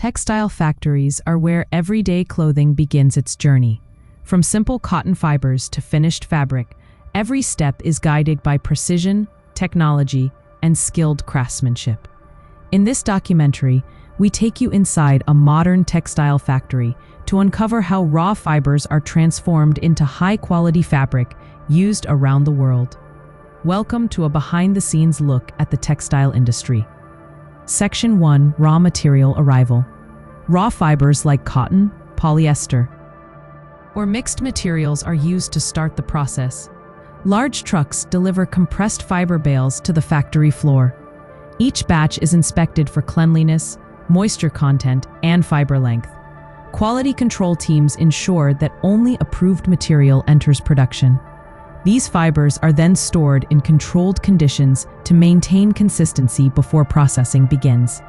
Textile factories are where everyday clothing begins its journey. From simple cotton fibers to finished fabric, every step is guided by precision, technology, and skilled craftsmanship. In this documentary, we take you inside a modern textile factory to uncover how raw fibers are transformed into high-quality fabric used around the world. Welcome to a behind-the-scenes look at the textile industry. Section 1: Raw Material Arrival. Raw fibers like cotton, polyester, or mixed materials are used to start the process. Large trucks deliver compressed fiber bales to the factory floor. Each batch is inspected for cleanliness, moisture content, and fiber length. Quality control teams ensure that only approved material enters production. These fibers are then stored in controlled conditions to maintain consistency before processing begins.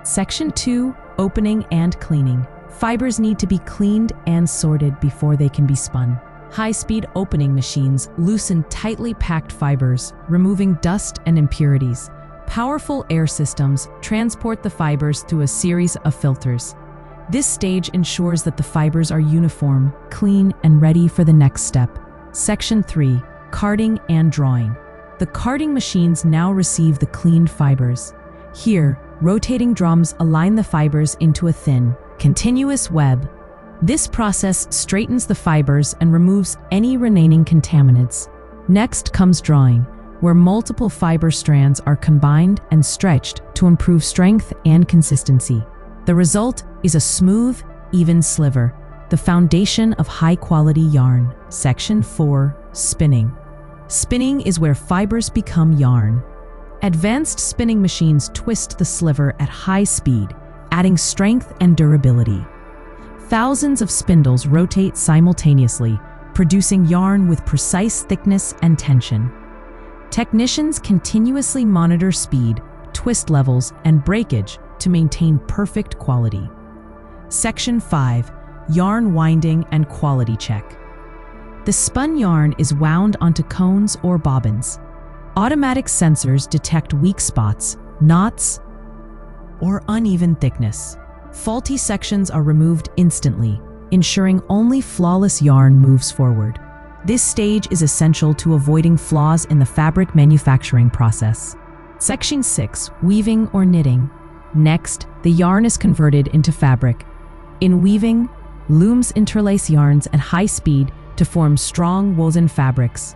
Section 2: Opening and Cleaning. Fibers need to be cleaned and sorted before they can be spun. High-speed opening machines loosen tightly packed fibers, removing dust and impurities. Powerful air systems transport the fibers through a series of filters. This stage ensures that the fibers are uniform, clean, and ready for the next step. Section 3: Carding and Drawing. The carding machines now receive the cleaned fibers. Here, rotating drums align the fibers into a thin, continuous web. This process straightens the fibers and removes any remaining contaminants. Next comes drawing, where multiple fiber strands are combined and stretched to improve strength and consistency. The result is a smooth, even sliver, the foundation of high-quality yarn. Section 4: Spinning. Spinning is where fibers become yarn. Advanced spinning machines twist the sliver at high speed, adding strength and durability. Thousands of spindles rotate simultaneously, producing yarn with precise thickness and tension. Technicians continuously monitor speed, twist levels, and breakage to maintain perfect quality. Section 5: Yarn Winding and Quality Check. The spun yarn is wound onto cones or bobbins. Automatic sensors detect weak spots, knots, or uneven thickness. Faulty sections are removed instantly, ensuring only flawless yarn moves forward. This stage is essential to avoiding flaws in the fabric manufacturing process. Section 6: Weaving or Knitting. Next, the yarn is converted into fabric. In weaving, looms interlace yarns at high speed to form strong woven fabrics.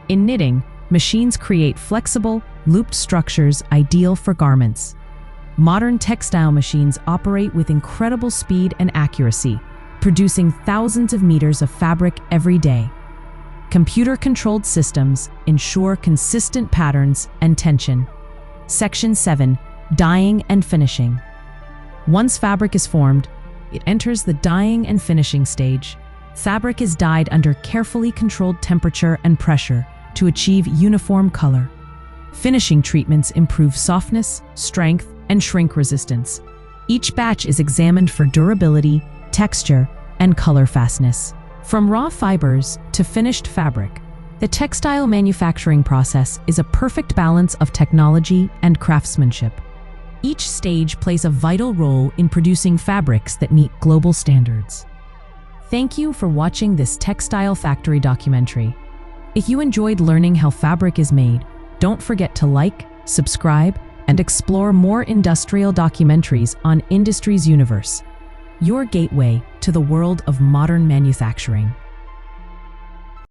In knitting, machines create flexible, looped structures ideal for garments. Modern textile machines operate with incredible speed and accuracy, producing thousands of meters of fabric every day. Computer-controlled systems ensure consistent patterns and tension. Section 7: Dyeing and Finishing. Once fabric is formed, it enters the dyeing and finishing stage. Fabric is dyed under carefully controlled temperature and pressure to achieve uniform color. Finishing treatments improve softness, strength, and shrink resistance. Each batch is examined for durability, texture, and color fastness. From raw fibers to finished fabric, the textile manufacturing process is a perfect balance of technology and craftsmanship. Each stage plays a vital role in producing fabrics that meet global standards. Thank you for watching this textile factory documentary. If you enjoyed learning how fabric is made, don't forget to like, subscribe, and explore more industrial documentaries on Industries Universe, your gateway to the world of modern manufacturing.